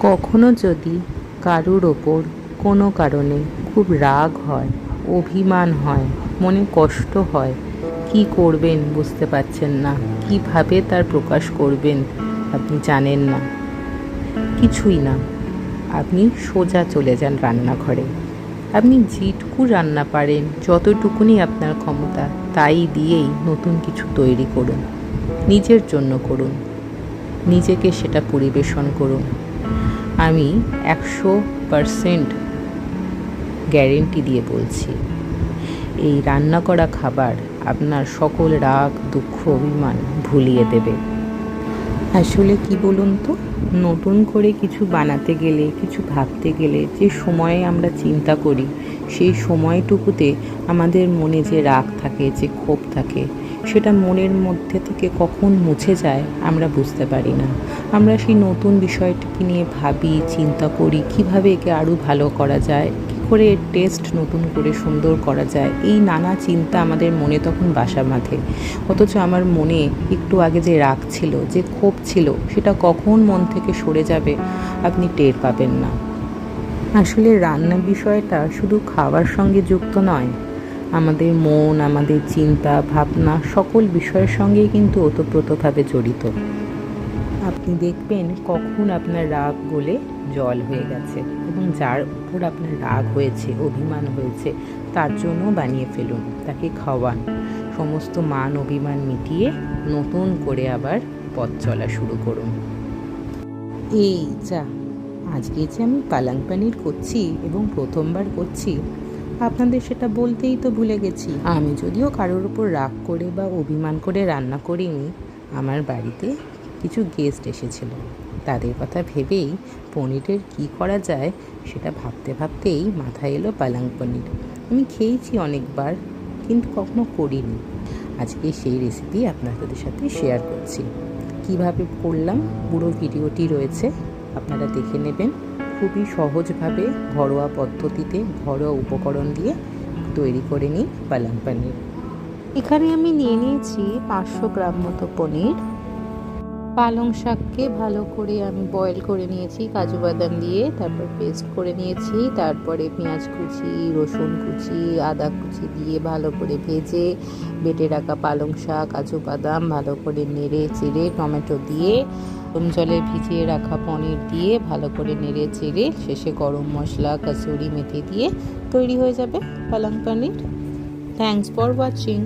কখনো যদি কারুর ওপর কোনো কারণে খুব রাগ হয়, অভিমান হয়, মনে কষ্ট হয়, কি করবেন বুঝতে পারছেন না, কিভাবে তার প্রকাশ করবেন আপনি জানেন না, কিছুই না, আপনি সোজা চলে যান রান্নাঘরে। আপনি যেটুকু রান্না পারেন, যতটুকুনি আপনার ক্ষমতা, তাই দিয়েই নতুন কিছু তৈরি করুন। নিজের জন্য করুন, নিজেকে সেটা পরিবেশন করুন। আমি 100% গ্যারেন্টি দিয়ে বলছি, এই রান্না করা খাবার আপনার সকল রাগ, দুঃখ, অভিমান ভুলিয়ে দেবে। আসলে কি বলুন তো, নতুন করে কিছু বানাতে গেলে, কিছু ভাবতে গেলে যে সময়ে আমরা চিন্তা করি, সেই সময়টুকুতে আমাদের মনে যে রাগ থাকে, যে ক্ষোভ থাকে, সেটা মনের মধ্যে থেকে কখন মুছে যায় আমরা বুঝতে পারি না। আমরা সেই নতুন বিষয়টিকে নিয়ে ভাবি, চিন্তা করি, কিভাবে একে আরও ভালো করা যায়, কী করে এর টেস্ট নতুন করে সুন্দর করা যায়, এই নানা চিন্তা আমাদের মনে তখন বাসা বাঁধে। অথচ আমার মনে একটু আগে যে রাগ ছিল, যে ক্ষোভ ছিল, সেটা কখন মন থেকে সরে যাবে আপনি টের পাবেন না। আসলে রান্না বিষয়টা শুধু খাওয়ার সঙ্গে যুক্ত নয়, আমাদের মন, আমাদের চিন্তা, ভাবনা সকল বিষয়ের সঙ্গেই কিন্তু ওতপ্রোতভাবে জড়িত। আপনি দেখবেন কখন আপনার রাগ গলে জল হয়ে গেছে, এবং যার উপর আপনার রাগ হয়েছে, অভিমান হয়েছে, তার জন্য বানিয়ে ফেলুন, তাকে খাওয়ান। সমস্ত মান অভিমান মিটিয়ে নতুন করে আবার পথ চলা শুরু করুন। এই যা, আজকে যে আমি পালং পানির করছি এবং প্রথমবার করছি, আপনাদের সেটা বলতেই তো ভুলে গেছি। আমি যদিও কারোর উপর রাগ করে বা অভিমান করে রান্না করিনি, আমার বাড়িতে কিছু গেস্ট এসেছিল, তাদের কথা ভেবেই পনিরের কি করা যায় সেটা ভাবতে ভাবতেই মাথায় এলো পালং পনির। আমি খেয়েছি অনেকবার, কিন্তু কখনো করিনি। আজকে সেই রেসিপি আপনাদের সাথে শেয়ার করছি। কিভাবে করলাম পুরো ভিডিওটি রয়েছে, আপনারা দেখে নেবেন। খুবই সহজভাবে, ঘরোয়া পদ্ধতিতে, ঘরোয়া উপকরণ দিয়ে তৈরি করে নিই পালং পনির। এখানে আমি নিয়ে নিয়েছি 500 গ্রাম মতো পনির। পালং শাককে ভালো করে আমি বয়েল করে নিয়েছি কাজু বাদাম দিয়ে, তারপর পেস্ট করে নিয়েছি, তারপরে পেঁয়াজ কুচি, রসুন কুচি, আদা কুচি দিয়ে ভালো করে ভেজে বেটে রাখা পালং শাক, কাজু বাদাম ভালো করে নেড়ে চেড়ে, টমেটো দিয়ে, গরম জলে ভিজিয়ে রাখা পনির দিয়ে ভালো করে নেড়ে চেড়ে শেষে গরম মশলা, কাসুরি মেথি দিয়ে তৈরি হয়ে যাবে পালং পনির। Thanks for watching.